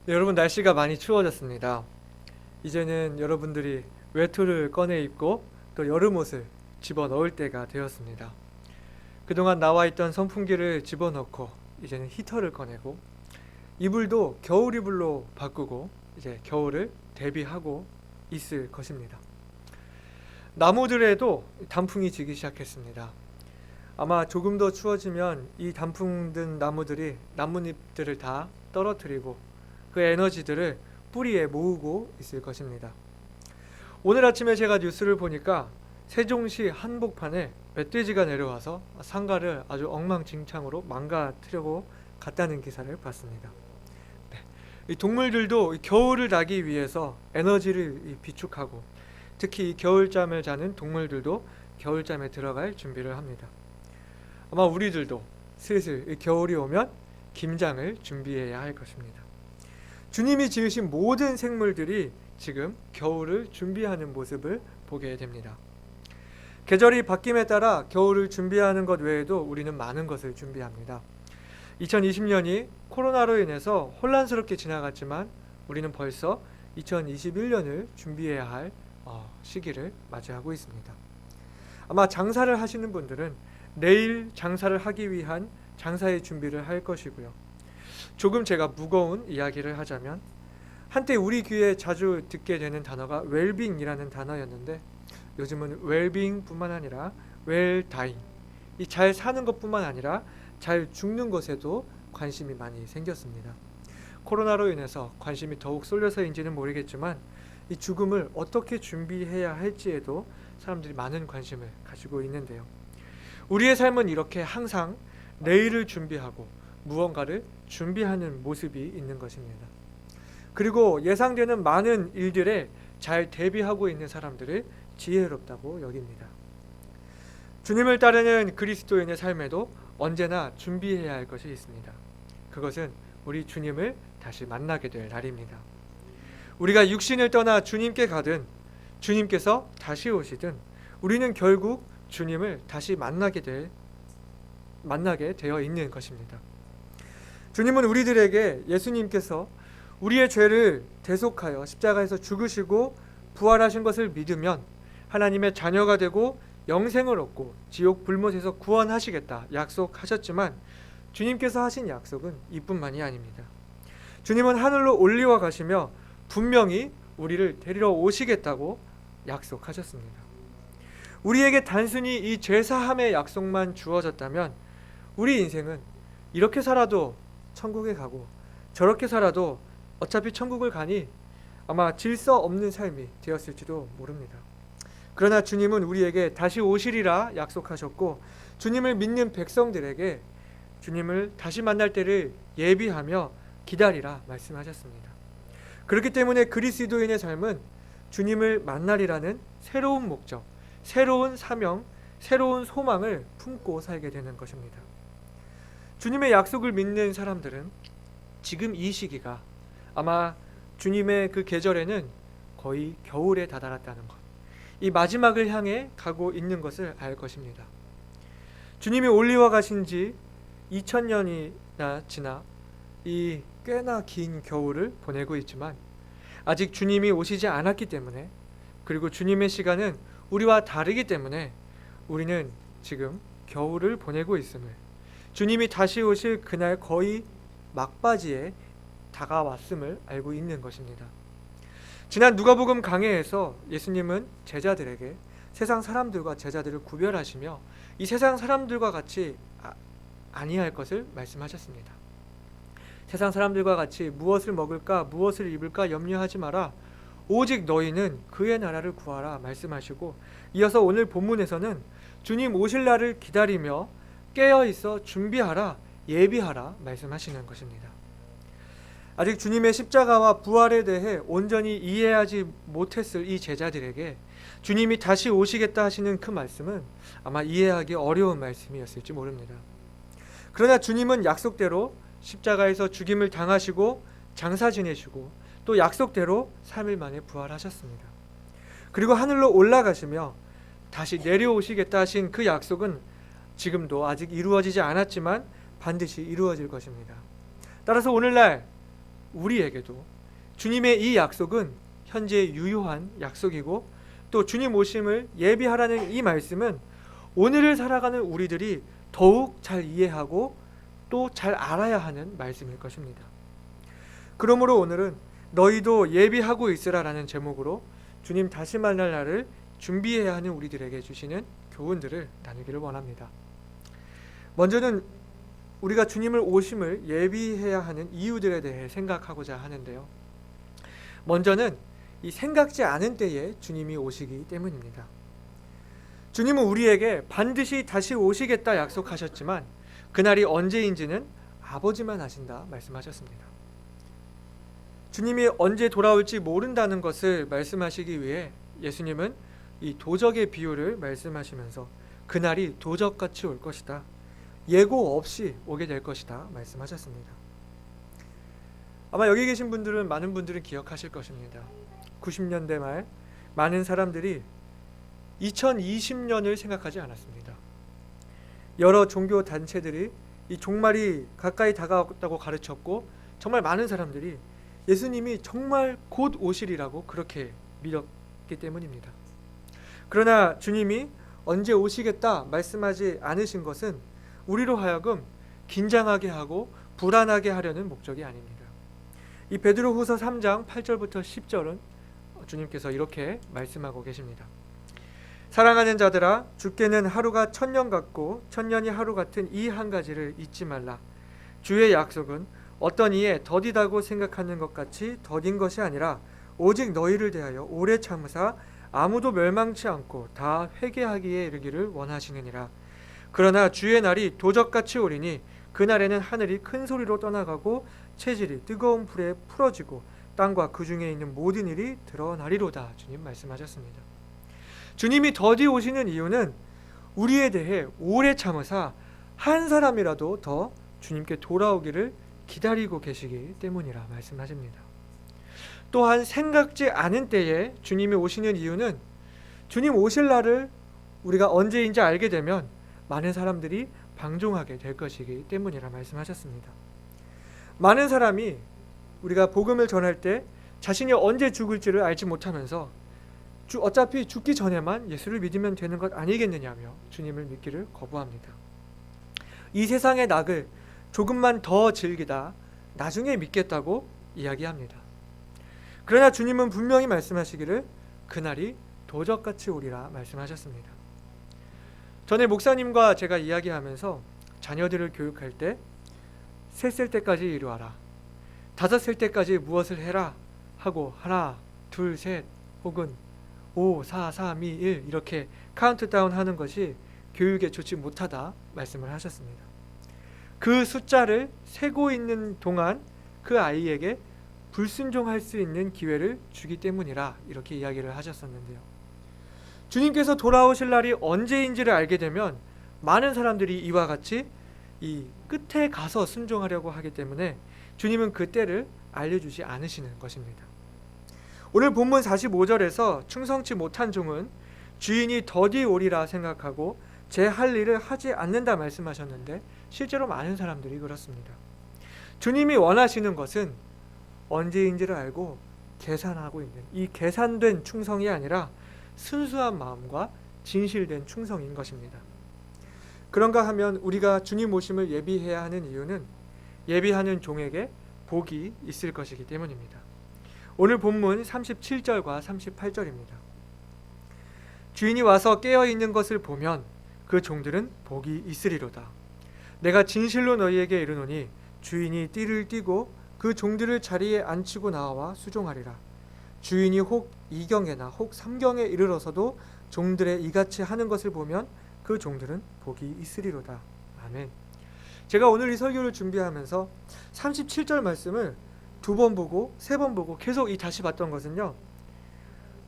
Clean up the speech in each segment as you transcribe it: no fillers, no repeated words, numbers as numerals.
네, 여러분 날씨가 많이 추워졌습니다. 이제는 여러분들이 외투를 꺼내 입고 또 여름 옷을 집어넣을 때가 되었습니다. 그동안 나와 있던 선풍기를 집어넣고 이제는 히터를 꺼내고 이불도 겨울 이불로 바꾸고 이제 겨울을 대비하고 있을 것입니다. 나무들에도 단풍이 지기 시작했습니다. 아마 조금 더 추워지면 이 단풍 든 나무들이 나뭇잎들을 다 떨어뜨리고 그 에너지들을 뿌리에 모으고 있을 것입니다. 오늘 아침에 제가 뉴스를 보니까 세종시 한복판에 멧돼지가 내려와서 상가를 아주 엉망진창으로 망가뜨려고 갔다는 기사를 봤습니다. 네. 이 동물들도 겨울을 나기 위해서 에너지를 비축하고 특히 이 겨울잠을 자는 동물들도 겨울잠에 들어갈 준비를 합니다. 아마 우리들도 슬슬 겨울이 오면 김장을 준비해야 할 것입니다. 주님이 지으신 모든 생물들이 지금 겨울을 준비하는 모습을 보게 됩니다. 계절이 바뀜에 따라 겨울을 준비하는 것 외에도 우리는 많은 것을 준비합니다. 2020년이 코로나로 인해서 혼란스럽게 지나갔지만 우리는 벌써 2021년을 준비해야 할 시기를 맞이하고 있습니다. 아마 장사를 하시는 분들은 내일 장사를 하기 위한 장사의 준비를 할 것이고요. 조금 제가 무거운 이야기를 하자면 한때 우리 귀에 자주 듣게 되는 단어가 웰빙이라는 단어였는데 요즘은 웰빙뿐만 아니라 웰다잉, 이 잘 사는 것뿐만 아니라 잘 죽는 것에도 관심이 많이 생겼습니다. 코로나로 인해서 관심이 더욱 쏠려서인지는 모르겠지만 이 죽음을 어떻게 준비해야 할지에도 사람들이 많은 관심을 가지고 있는데요. 우리의 삶은 이렇게 항상 내일을 준비하고 무언가를 준비하는 모습이 있는 것입니다. 그리고 예상되는 많은 일들에 잘 대비하고 있는 사람들을 지혜롭다고 여깁니다. 주님을 따르는 그리스도인의 삶에도 언제나 준비해야 할 것이 있습니다. 그것은 우리 주님을 다시 만나게 될 날입니다. 우리가 육신을 떠나 주님께 가든 주님께서 다시 오시든 우리는 결국 주님을 다시 만나게 되어 있는 것입니다. 주님은 우리들에게 예수님께서 우리의 죄를 대속하여 십자가에서 죽으시고 부활하신 것을 믿으면 하나님의 자녀가 되고 영생을 얻고 지옥 불못에서 구원하시겠다 약속하셨지만 주님께서 하신 약속은 이뿐만이 아닙니다. 주님은 하늘로 올리와 가시며 분명히 우리를 데리러 오시겠다고 약속하셨습니다. 우리에게 단순히 이 죄사함의 약속만 주어졌다면 우리 인생은 이렇게 살아도 천국에 가고 저렇게 살아도 어차피 천국을 가니 아마 질서 없는 삶이 되었을지도 모릅니다. 그러나 주님은 우리에게 다시 오시리라 약속하셨고 주님을 믿는 백성들에게 주님을 다시 만날 때를 예비하며 기다리라 말씀하셨습니다. 그렇기 때문에 그리스도인의 삶은 주님을 만나리라는 새로운 목적, 새로운 사명, 새로운 소망을 품고 살게 되는 것입니다. 주님의 약속을 믿는 사람들은 지금 이 시기가 아마 주님의 그 계절에는 거의 겨울에 다다랐다는 것, 이 마지막을 향해 가고 있는 것을 알 것입니다. 주님이 올리와 가신 지 2000년이나 지나 이 꽤나 긴 겨울을 보내고 있지만 아직 주님이 오시지 않았기 때문에 그리고 주님의 시간은 우리와 다르기 때문에 우리는 지금 겨울을 보내고 있음을 주님이 다시 오실 그날 거의 막바지에 다가왔음을 알고 있는 것입니다. 지난 누가복음 강해에서 예수님은 제자들에게 세상 사람들과 제자들을 구별하시며 이 세상 사람들과 같이 아니할 것을 말씀하셨습니다. 세상 사람들과 같이 무엇을 먹을까 무엇을 입을까 염려하지 마라. 오직 너희는 그의 나라를 구하라 말씀하시고 이어서 오늘 본문에서는 주님 오실 날을 기다리며 깨어있어 준비하라 예비하라 말씀하시는 것입니다. 아직 주님의 십자가와 부활에 대해 온전히 이해하지 못했을 이 제자들에게 주님이 다시 오시겠다 하시는 그 말씀은 아마 이해하기 어려운 말씀이었을지 모릅니다. 그러나 주님은 약속대로 십자가에서 죽임을 당하시고 장사 지내시고 또 약속대로 3일 만에 부활하셨습니다. 그리고 하늘로 올라가시며 다시 내려오시겠다 하신 그 약속은 지금도 아직 이루어지지 않았지만 반드시 이루어질 것입니다. 따라서 오늘날 우리에게도 주님의 이 약속은 현재 유효한 약속이고, 또 주님 오심을 예비하라는 이 말씀은 오늘을 살아가는 우리들이 더욱 잘 이해하고 또 잘 알아야 하는 말씀일 것입니다. 그러므로 오늘은 너희도 예비하고 있으라라는 제목으로 주님 다시 만날 날을 준비해야 하는 우리들에게 주시는 교훈들을 나누기를 원합니다. 먼저는 우리가 주님을 오심을 예비해야 하는 이유들에 대해 생각하고자 하는데요. 먼저는 이 생각지 않은 때에 주님이 오시기 때문입니다. 주님은 우리에게 반드시 다시 오시겠다 약속하셨지만 그날이 언제인지는 아버지만 아신다 말씀하셨습니다. 주님이 언제 돌아올지 모른다는 것을 말씀하시기 위해 예수님은 이 도적의 비유를 말씀하시면서 그날이 도적같이 올 것이다, 예고 없이 오게 될 것이다 말씀하셨습니다. 아마 여기 계신 분들은, 많은 분들은 기억하실 것입니다. 90년대 말 많은 사람들이 2020년을 생각하지 않았습니다. 여러 종교 단체들이 이 종말이 가까이 다가왔다고 가르쳤고, 정말 많은 사람들이 예수님이 정말 곧 오시리라고 그렇게 믿었기 때문입니다. 그러나 주님이 언제 오시겠다 말씀하지 않으신 것은 우리로 하여금 긴장하게 하고 불안하게 하려는 목적이 아닙니다. 이 베드로후서 3장 8절부터 10절은 주님께서 이렇게 말씀하고 계십니다. 사랑하는 자들아, 주께는 하루가 1000년 같고 1000년이 하루 같은 이 한 가지를 잊지 말라. 주의 약속은 어떤 이에 더디다고 생각하는 것 같이 더딘 것이 아니라 오직 너희를 대하여 오래 참으사 아무도 멸망치 않고 다 회개하기에 이르기를 원하시느니라. 그러나 주의 날이 도적같이 오리니 그날에는 하늘이 큰 소리로 떠나가고 체질이 뜨거운 불에 풀어지고 땅과 그 중에 있는 모든 일이 드러나리로다. 주님 말씀하셨습니다. 주님이 더디 오시는 이유는 우리에 대해 오래 참으사 한 사람이라도 더 주님께 돌아오기를 기다리고 계시기 때문이라 말씀하십니다. 또한 생각지 않은 때에 주님이 오시는 이유는 주님 오실 날을 우리가 언제인지 알게 되면 많은 사람들이 방종하게 될 것이기 때문이라 말씀하셨습니다. 많은 사람이 우리가 복음을 전할 때 자신이 언제 죽을지를 알지 못하면서 어차피 죽기 전에만 예수를 믿으면 되는 것 아니겠느냐며 주님을 믿기를 거부합니다. 이 세상의 낙을 조금만 더 즐기다 나중에 믿겠다고 이야기합니다. 그러나 주님은 분명히 말씀하시기를 그날이 도적같이 오리라 말씀하셨습니다. 전에 목사님과 제가 이야기하면서 자녀들을 교육할 때 3살 때까지 이루어라, 5살 때까지 무엇을 해라 하고 하나, 둘, 셋 혹은 5, 4, 3, 2, 1 이렇게 카운트다운 하는 것이 교육에 좋지 못하다 말씀을 하셨습니다. 그 숫자를 세고 있는 동안 그 아이에게 불순종할 수 있는 기회를 주기 때문이라 이렇게 이야기를 하셨었는데요. 주님께서 돌아오실 날이 언제인지를 알게 되면 많은 사람들이 이와 같이 이 끝에 가서 순종하려고 하기 때문에 주님은 그 때를 알려주지 않으시는 것입니다. 오늘 본문 45절에서 충성치 못한 종은 주인이 더디 오리라 생각하고 제 할 일을 하지 않는다 말씀하셨는데 실제로 많은 사람들이 그렇습니다. 주님이 원하시는 것은 언제인지를 알고 계산하고 있는 이 계산된 충성이 아니라 순수한 마음과 진실된 충성인 것입니다. 그런가 하면 우리가 주님 오심을 예비해야 하는 이유는 예비하는 종에게 복이 있을 것이기 때문입니다. 오늘 본문 37절과 38절입니다. 주인이 와서 깨어있는 것을 보면 그 종들은 복이 있으리로다. 내가 진실로 너희에게 이르노니 주인이 띠를 띠고 그 종들을 자리에 앉히고 나와 수종하리라. 주인이 혹 2경에나 혹 3경에 이르러서도 종들의 이같이 하는 것을 보면 그 종들은 복이 있으리로다. 아멘. 제가 오늘 이 설교를 준비하면서 37절 말씀을 2번 보고 3번 보고 계속 다시 봤던 것은요,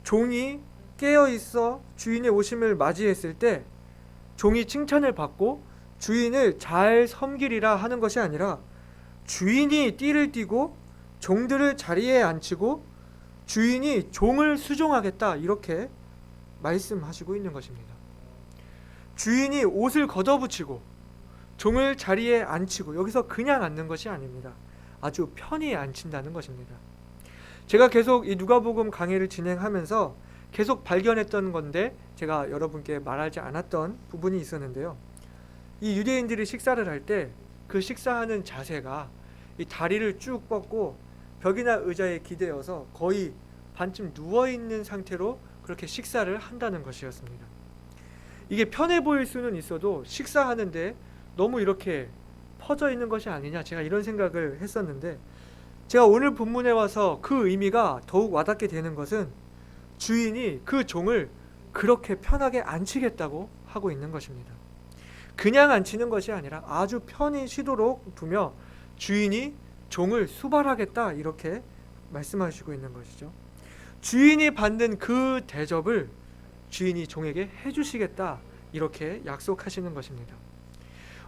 종이 깨어있어 주인의 오심을 맞이했을 때 종이 칭찬을 받고 주인을 잘 섬기리라 하는 것이 아니라 주인이 띠를 띠고 종들을 자리에 앉히고 주인이 종을 수종하겠다 이렇게 말씀하시고 있는 것입니다. 주인이 옷을 걷어붙이고 종을 자리에 앉히고, 여기서 그냥 앉는 것이 아닙니다. 아주 편히 앉힌다는 것입니다. 제가 계속 이 누가복음 강의를 진행하면서 계속 발견했던 건데 제가 여러분께 말하지 않았던 부분이 있었는데요. 이 유대인들이 식사를 할 때 그 식사하는 자세가 이 다리를 쭉 뻗고 벽이나 의자에 기대어서 거의 반쯤 누워있는 상태로 그렇게 식사를 한다는 것이었습니다. 이게 편해 보일 수는 있어도 식사하는데 너무 이렇게 퍼져 있는 것이 아니냐, 제가 이런 생각을 했었는데, 제가 오늘 본문에 와서 그 의미가 더욱 와닿게 되는 것은 주인이 그 종을 그렇게 편하게 앉히겠다고 하고 있는 것입니다. 그냥 앉히는 것이 아니라 아주 편히 쉬도록 두며 주인이 종을 수발하겠다, 이렇게 말씀하시고 있는 것이죠. 주인이 받는 그 대접을 주인이 종에게 해주시겠다, 이렇게 약속하시는 것입니다.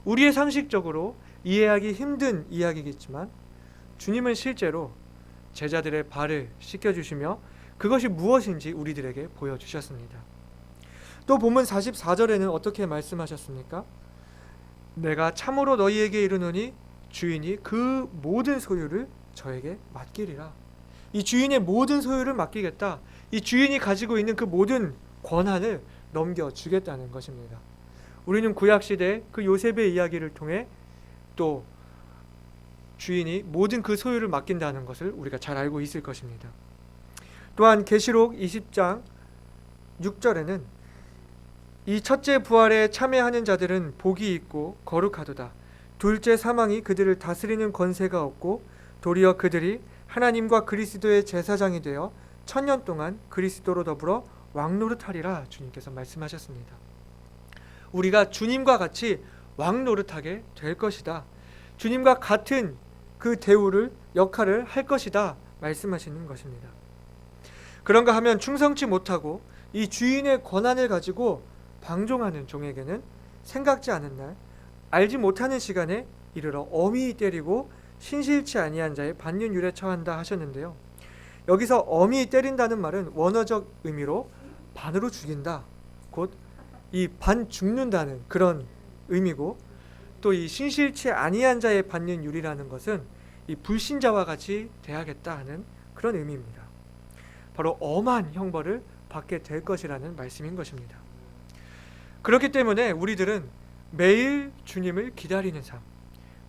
우리의 상식적으로 이해하기 힘든 이야기겠지만 주님은 실제로 제자들의 발을 씻겨주시며 그것이 무엇인지 우리들에게 보여주셨습니다. 또 본문 44절에는 어떻게 말씀하셨습니까? 내가 참으로 너희에게 이르노니 주인이 그 모든 소유를 저에게 맡기리라. 이 주인의 모든 소유를 맡기겠다. 이 주인이 가지고 있는 그 모든 권한을 넘겨주겠다는 것입니다. 우리는 구약시대 그 요셉의 이야기를 통해 또 주인이 모든 그 소유를 맡긴다는 것을 우리가 잘 알고 있을 것입니다. 또한 계시록 20장 6절에는 이 첫째 부활에 참여하는 자들은 복이 있고 거룩하도다. 둘째 사망이 그들을 다스리는 권세가 없고 도리어 그들이 하나님과 그리스도의 제사장이 되어 1000년 동안 그리스도로 더불어 왕노릇하리라, 주님께서 말씀하셨습니다. 우리가 주님과 같이 왕노릇하게 될 것이다. 주님과 같은 그 대우를, 역할을 할 것이다, 말씀하시는 것입니다. 그런가 하면 충성치 못하고 이 주인의 권한을 가지고 방종하는 종에게는 생각지 않은 날, 알지 못하는 시간에 이르러 엄히 때리고 신실치 아니한 자의 반윤율에 처한다 하셨는데요. 여기서 엄히 때린다는 말은 원어적 의미로 반으로 죽인다, 곧 이 반 죽는다는 그런 의미고, 또 이 신실치 아니한 자의 받는 율이라는 것은 이 불신자와 같이 대하겠다 하는 그런 의미입니다. 바로 엄한 형벌을 받게 될 것이라는 말씀인 것입니다. 그렇기 때문에 우리들은 매일 주님을 기다리는 삶,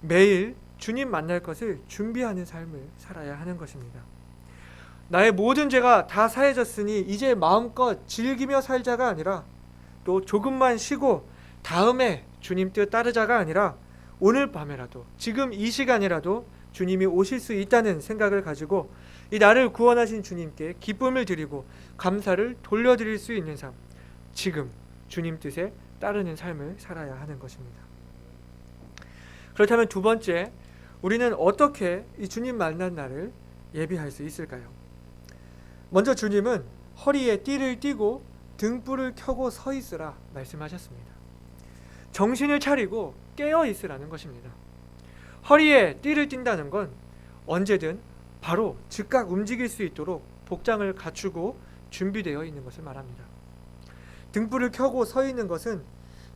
매일 주님 만날 것을 준비하는 삶을 살아야 하는 것입니다. 나의 모든 죄가 다 사해졌으니 이제 마음껏 즐기며 살자가 아니라, 또 조금만 쉬고 다음에 주님 뜻 따르자가 아니라, 오늘 밤에라도, 지금 이 시간이라도 주님이 오실 수 있다는 생각을 가지고 이 나를 구원하신 주님께 기쁨을 드리고 감사를 돌려드릴 수 있는 삶, 지금 주님 뜻에 따르는 삶을 살아야 하는 것입니다. 그렇다면 두 번째, 우리는 어떻게 이 주님 만난 날을 예비할 수 있을까요? 먼저 주님은 허리에 띠를 띠고 등불을 켜고 서 있으라 말씀하셨습니다. 정신을 차리고 깨어 있으라는 것입니다. 허리에 띠를 띈다는 건 언제든 바로 즉각 움직일 수 있도록 복장을 갖추고 준비되어 있는 것을 말합니다. 등불을 켜고 서 있는 것은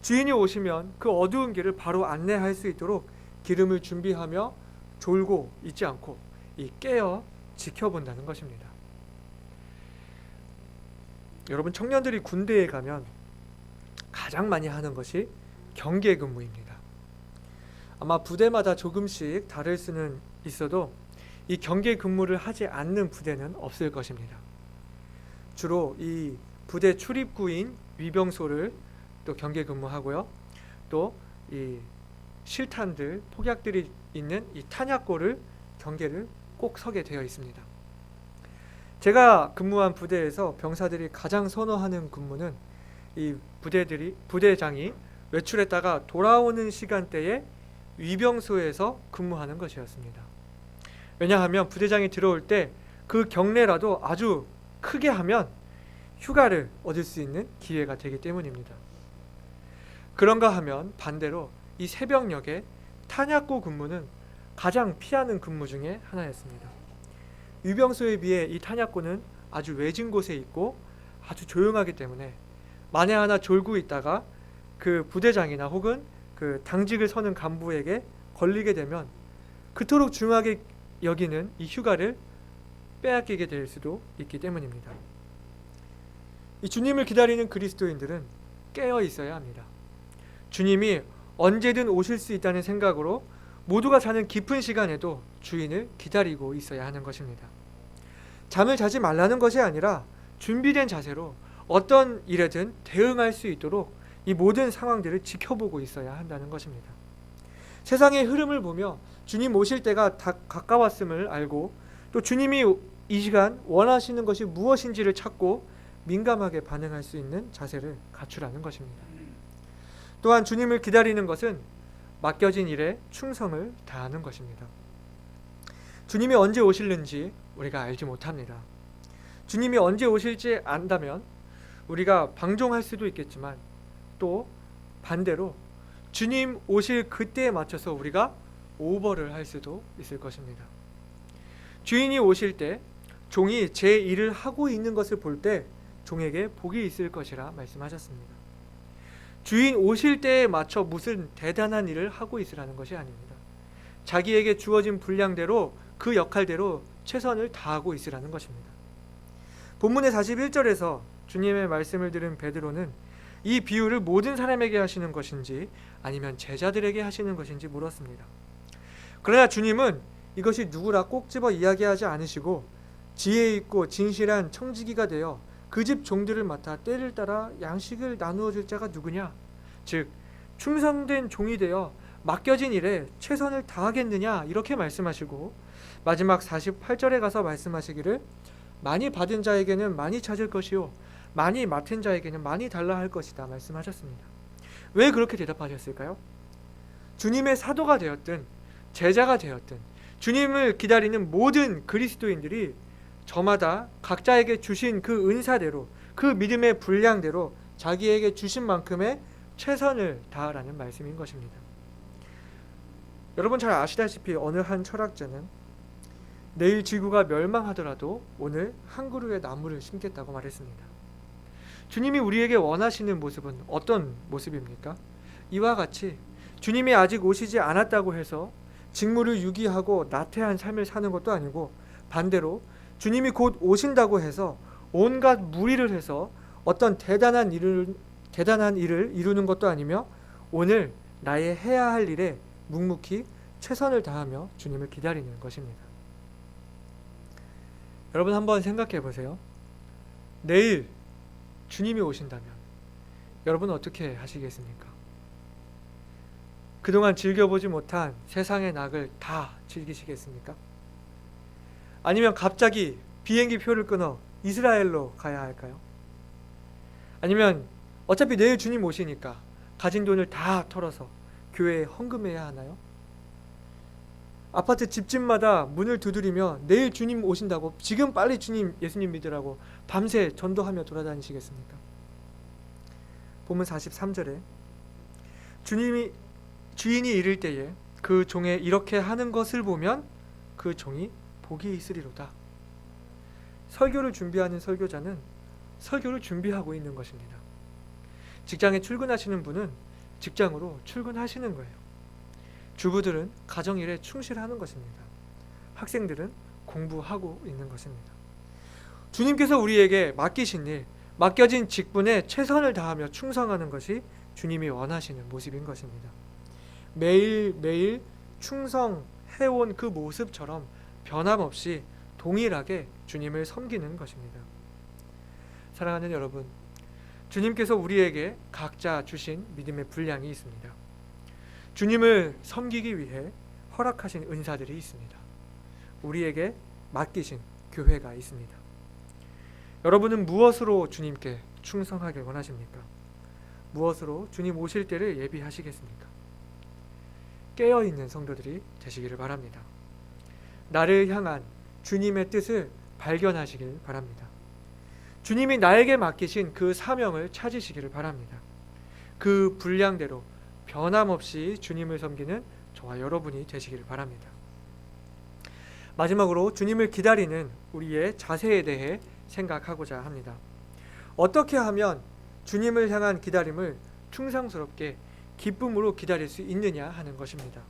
주인이 오시면 그 어두운 길을 바로 안내할 수 있도록 기름을 준비하며 졸고 있지 않고 이 깨어 지켜본다는 것입니다. 여러분, 청년들이 군대에 가면 가장 많이 하는 것이 경계 근무입니다. 아마 부대마다 조금씩 다를 수는 있어도 이 경계 근무를 하지 않는 부대는 없을 것입니다. 주로 이 부대 출입구인 위병소를 또 경계 근무하고요. 또 이 실탄들, 폭약들이 있는 이 탄약고를 경계를 꼭 서게 되어 있습니다. 제가 근무한 부대에서 병사들이 가장 선호하는 근무는 이 부대장이 외출했다가 돌아오는 시간대에 위병소에서 근무하는 것이었습니다. 왜냐하면 부대장이 들어올 때 그 경례라도 아주 크게 하면 휴가를 얻을 수 있는 기회가 되기 때문입니다. 그런가 하면 반대로 이 새벽녘에 탄약고 근무는 가장 피하는 근무 중에 하나였습니다. 위병소에 비해 이 탄약고는 아주 외진 곳에 있고 아주 조용하기 때문에 만에 하나 졸고 있다가 그 부대장이나 혹은 그 당직을 서는 간부에게 걸리게 되면 그토록 중요하게 여기는 이 휴가를 빼앗기게 될 수도 있기 때문입니다. 이 주님을 기다리는 그리스도인들은 깨어 있어야 합니다. 주님이 언제든 오실 수 있다는 생각으로 모두가 자는 깊은 시간에도 주인을 기다리고 있어야 하는 것입니다. 잠을 자지 말라는 것이 아니라 준비된 자세로 어떤 일에든 대응할 수 있도록 이 모든 상황들을 지켜보고 있어야 한다는 것입니다. 세상의 흐름을 보며 주님 오실 때가 다 가까웠음을 알고 또 주님이 이 시간 원하시는 것이 무엇인지를 찾고 민감하게 반응할 수 있는 자세를 갖추라는 것입니다. 또한 주님을 기다리는 것은 맡겨진 일에 충성을 다하는 것입니다. 주님이 언제 오실는지 우리가 알지 못합니다. 주님이 언제 오실지 안다면 우리가 방종할 수도 있겠지만 또 반대로 주님 오실 그때에 맞춰서 우리가 오버를 할 수도 있을 것입니다. 주인이 오실 때 종이 제 일을 하고 있는 것을 볼 때 종에게 복이 있을 것이라 말씀하셨습니다. 주인 오실 때에 맞춰 무슨 대단한 일을 하고 있으라는 것이 아닙니다. 자기에게 주어진 분량대로 그 역할대로 최선을 다하고 있으라는 것입니다. 본문의 41절에서 주님의 말씀을 들은 베드로는 이 비유를 모든 사람에게 하시는 것인지 아니면 제자들에게 하시는 것인지 물었습니다. 그러나 주님은 이것이 누구라 꼭 집어 이야기하지 않으시고 지혜 있고 진실한 청지기가 되어 그 집 종들을 맡아 때를 따라 양식을 나누어 줄 자가 누구냐? 즉 충성된 종이 되어 맡겨진 일에 최선을 다하겠느냐? 이렇게 말씀하시고 마지막 48절에 가서 말씀하시기를 많이 받은 자에게는 많이 찾을 것이요 많이 맡은 자에게는 많이 달라 할 것이다 말씀하셨습니다. 왜 그렇게 대답하셨을까요? 주님의 사도가 되었든 제자가 되었든 주님을 기다리는 모든 그리스도인들이 저마다 각자에게 주신 그 은사대로 그 믿음의 분량대로 자기에게 주신 만큼의 최선을 다하라는 말씀인 것입니다. 여러분 잘 아시다시피 어느 한 철학자는 내일 지구가 멸망하더라도 오늘 한 그루의 나무를 심겠다고 말했습니다. 주님이 우리에게 원하시는 모습은 어떤 모습입니까? 이와 같이 주님이 아직 오시지 않았다고 해서 직무를 유기하고 나태한 삶을 사는 것도 아니고 반대로 주님이 곧 오신다고 해서 온갖 무리를 해서 어떤 대단한 일을 이루는 것도 아니며 오늘 나의 해야 할 일에 묵묵히 최선을 다하며 주님을 기다리는 것입니다. 여러분 한번 생각해 보세요. 내일 주님이 오신다면 여러분 어떻게 하시겠습니까? 그동안 즐겨보지 못한 세상의 낙을 다 즐기시겠습니까? 아니면 갑자기 비행기 표를 끊어 이스라엘로 가야 할까요? 아니면 어차피 내일 주님 오시니까 가진 돈을 다 털어서 교회에 헌금해야 하나요? 아파트 집집마다 문을 두드리며 내일 주님 오신다고 지금 빨리 주님 예수님 믿으라고 밤새 전도하며 돌아다니시겠습니까? 본문 43절에 주인이 이를 때에 그 종의 이렇게 하는 것을 보면 그 종이 복이 있으리로다. 설교를 준비하는 설교자는 설교를 준비하고 있는 것입니다. 직장에 출근하시는 분은 직장으로 출근하시는 거예요. 주부들은 가정일에 충실하는 것입니다. 학생들은 공부하고 있는 것입니다. 주님께서 우리에게 맡기신 일, 맡겨진 직분에 최선을 다하며 충성하는 것이 주님이 원하시는 모습인 것입니다. 매일매일 충성해온 그 모습처럼 변함없이 동일하게 주님을 섬기는 것입니다. 사랑하는 여러분, 주님께서 우리에게 각자 주신 믿음의 분량이 있습니다. 주님을 섬기기 위해 허락하신 은사들이 있습니다. 우리에게 맡기신 교회가 있습니다. 여러분은 무엇으로 주님께 충성하길 원하십니까? 무엇으로 주님 오실 때를 예비하시겠습니까? 깨어있는 성도들이 되시기를 바랍니다. 나를 향한 주님의 뜻을 발견하시길 바랍니다. 주님이 나에게 맡기신 그 사명을 찾으시기를 바랍니다. 그 분량대로 변함없이 주님을 섬기는 저와 여러분이 되시기를 바랍니다. 마지막으로 주님을 기다리는 우리의 자세에 대해 생각하고자 합니다. 어떻게 하면 주님을 향한 기다림을 충성스럽게 기쁨으로 기다릴 수 있느냐 하는 것입니다.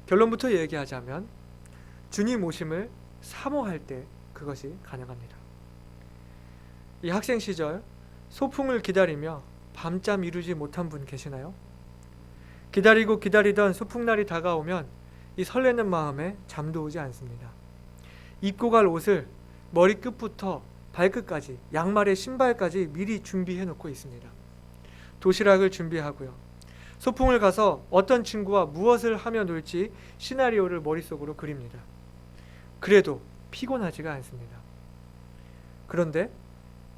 결론부터 얘기하자면 주님 오심을 사모할 때 그것이 가능합니다. 이 학생 시절 소풍을 기다리며 밤잠 이루지 못한 분 계시나요? 기다리고 기다리던 소풍날이 다가오면 이 설레는 마음에 잠도 오지 않습니다. 입고 갈 옷을 머리끝부터 발끝까지, 양말에 신발까지 미리 준비해 놓고 있습니다. 도시락을 준비하고요. 소풍을 가서 어떤 친구와 무엇을 하며 놀지 시나리오를 머릿속으로 그립니다. 그래도 피곤하지가 않습니다. 그런데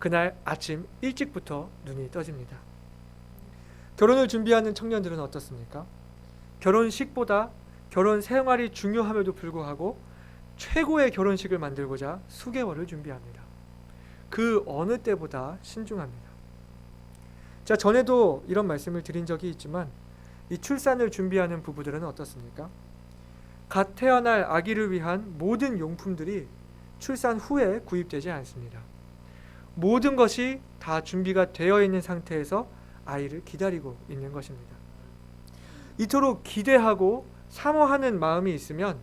그날 아침 일찍부터 눈이 떠집니다. 결혼을 준비하는 청년들은 어떻습니까? 결혼식보다 결혼 생활이 중요함에도 불구하고 최고의 결혼식을 만들고자 수개월을 준비합니다. 그 어느 때보다 신중합니다. 자, 전에도 이런 말씀을 드린 적이 있지만 이 출산을 준비하는 부부들은 어떻습니까? 갓 태어날 아기를 위한 모든 용품들이 출산 후에 구입되지 않습니다. 모든 것이 다 준비가 되어 있는 상태에서 아이를 기다리고 있는 것입니다. 이토록 기대하고 사모하는 마음이 있으면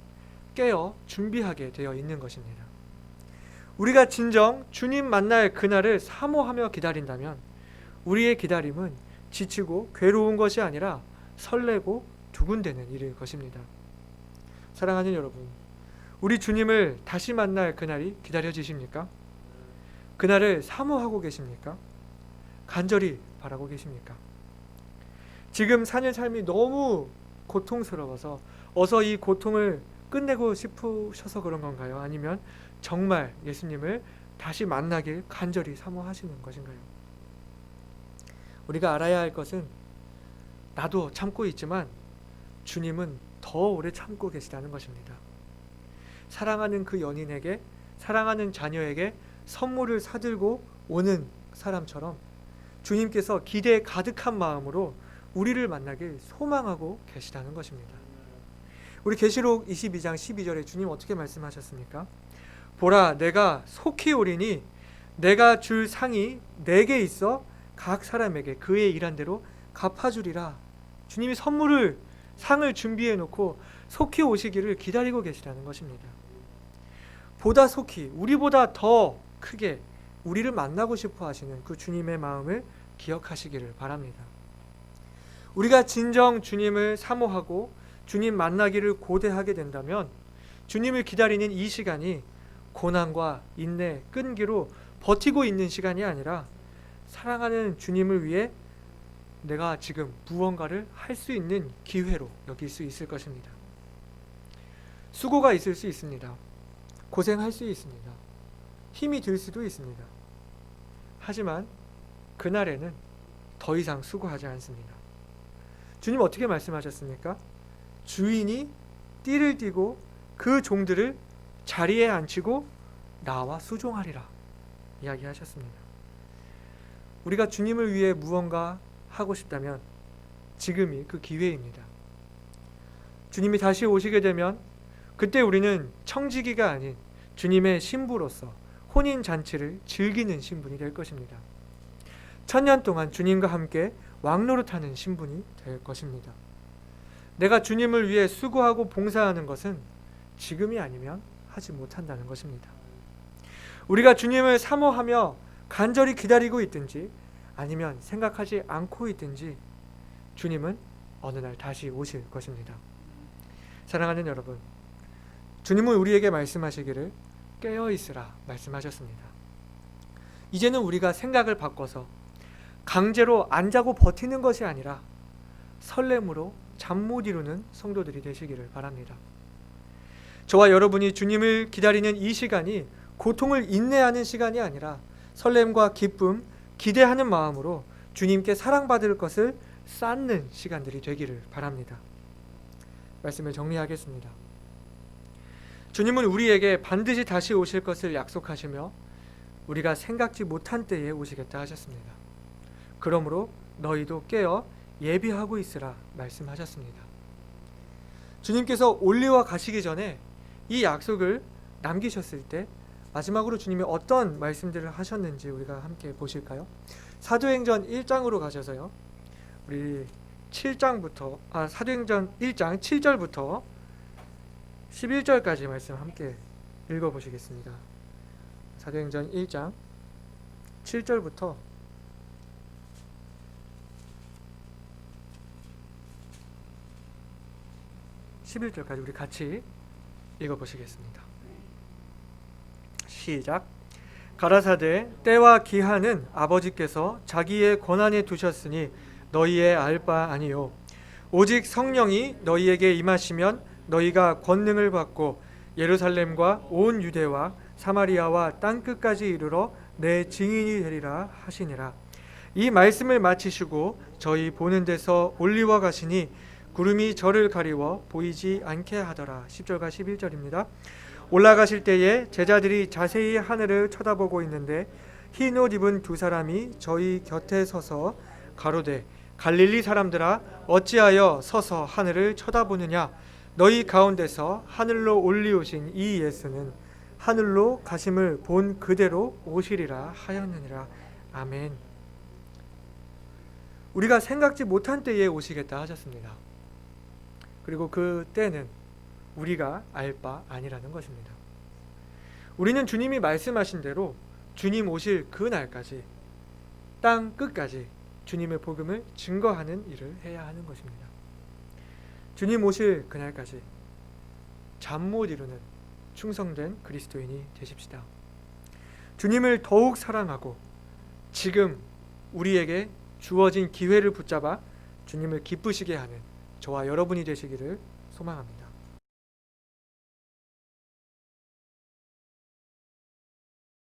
깨어 준비하게 되어 있는 것입니다. 우리가 진정 주님 만날 그날을 사모하며 기다린다면 우리의 기다림은 지치고 괴로운 것이 아니라 설레고 두근대는 일일 것입니다. 사랑하는 여러분, 우리 주님을 다시 만날 그날이 기다려지십니까? 그날을 사모하고 계십니까? 간절히 바라고 계십니까? 지금 사는 삶이 너무 고통스러워서 어서 이 고통을 끝내고 싶으셔서 그런 건가요? 아니면 정말 예수님을 다시 만나길 간절히 사모하시는 것인가요? 우리가 알아야 할 것은 나도 참고 있지만 주님은 더 오래 참고 계시다는 것입니다. 사랑하는 그 연인에게, 사랑하는 자녀에게 선물을 사들고 오는 사람처럼 주님께서 기대에 가득한 마음으로 우리를 만나길 소망하고 계시다는 것입니다. 우리 계시록 22장 12절에 주님 어떻게 말씀하셨습니까? 보라, 내가 속히 오리니 내가 줄 상이 내게 있어 각 사람에게 그의 일한 대로 갚아주리라. 주님이 선물을, 상을 준비해 놓고 속히 오시기를 기다리고 계시다는 것입니다. 보다 속히, 우리보다 더 크게 우리를 만나고 싶어 하시는 그 주님의 마음을 기억하시기를 바랍니다. 우리가 진정 주님을 사모하고 주님 만나기를 고대하게 된다면 주님을 기다리는 이 시간이 고난과 인내, 끈기로 버티고 있는 시간이 아니라 사랑하는 주님을 위해 내가 지금 무언가를 할 수 있는 기회로 여길 수 있을 것입니다. 수고가 있을 수 있습니다. 고생할 수 있습니다. 힘이 들 수도 있습니다. 하지만 그날에는 더 이상 수고하지 않습니다. 주님 어떻게 말씀하셨습니까? 주인이 띠를 띠고 그 종들을 자리에 앉히고 나와 수종하리라 이야기하셨습니다. 우리가 주님을 위해 무언가 하고 싶다면 지금이 그 기회입니다. 주님이 다시 오시게 되면 그때 우리는 청지기가 아닌 주님의 신부로서 혼인잔치를 즐기는 신분이 될 것입니다. 1000년 동안 주님과 함께 왕노릇하는 신분이 될 것입니다. 내가 주님을 위해 수고하고 봉사하는 것은 지금이 아니면 하지 못한다는 것입니다. 우리가 주님을 사모하며 간절히 기다리고 있든지 아니면 생각하지 않고 있든지 주님은 어느 날 다시 오실 것입니다. 사랑하는 여러분, 주님은 우리에게 말씀하시기를 깨어있으라 말씀하셨습니다. 이제는 우리가 생각을 바꿔서 강제로 안 자고 버티는 것이 아니라 설렘으로 잠 못 이루는 성도들이 되시기를 바랍니다. 저와 여러분이 주님을 기다리는 이 시간이 고통을 인내하는 시간이 아니라 설렘과 기쁨, 기대하는 마음으로 주님께 사랑받을 것을 쌓는 시간들이 되기를 바랍니다. 말씀을 정리하겠습니다. 주님은 우리에게 반드시 다시 오실 것을 약속하시며 우리가 생각지 못한 때에 오시겠다 하셨습니다. 그러므로 너희도 깨어 예비하고 있으라 말씀하셨습니다. 주님께서 올리와 가시기 전에 이 약속을 남기셨을 때 마지막으로 주님이 어떤 말씀들을 하셨는지 우리가 함께 보실까요? 사도행전 1장으로 가셔서요. 우리 7장부터 사도행전 1장 7절부터 11절까지 말씀 함께 읽어보시겠습니다. 사도행전 1장 7절부터 11절까지 우리 같이 읽어보시겠습니다. 시작. 가라사대 때와 기한은 아버지께서 자기의 권한에 두셨으니 너희의 알 바 아니요 오직 성령이 너희에게 임하시면 너희가 권능을 받고 예루살렘과 온 유대와 사마리아와 땅끝까지 이르러 내 증인이 되리라 하시니라. 이 말씀을 마치시고 저희 보는 데서 올리워 가시니 구름이 저를 가리워 보이지 않게 하더라. 10절과 11절입니다. 올라가실 때에 제자들이 자세히 하늘을 쳐다보고 있는데 흰 옷 입은 두 사람이 저희 곁에 서서 가로되 갈릴리 사람들아 어찌하여 서서 하늘을 쳐다보느냐 너희 가운데서 하늘로 올리우신 이 예수는 하늘로 가심을 본 그대로 오시리라 하였느니라. 아멘. 우리가 생각지 못한 때에 오시겠다 하셨습니다. 그리고 그 때는 우리가 알 바 아니라는 것입니다. 우리는 주님이 말씀하신 대로 주님 오실 그 날까지 땅 끝까지 주님의 복음을 증거하는 일을 해야 하는 것입니다. 주님 오실 그날까지 잠 못 이루는 충성된 그리스도인이 되십시다. 주님을 더욱 사랑하고 지금 우리에게 주어진 기회를 붙잡아 주님을 기쁘시게 하는 저와 여러분이 되시기를 소망합니다.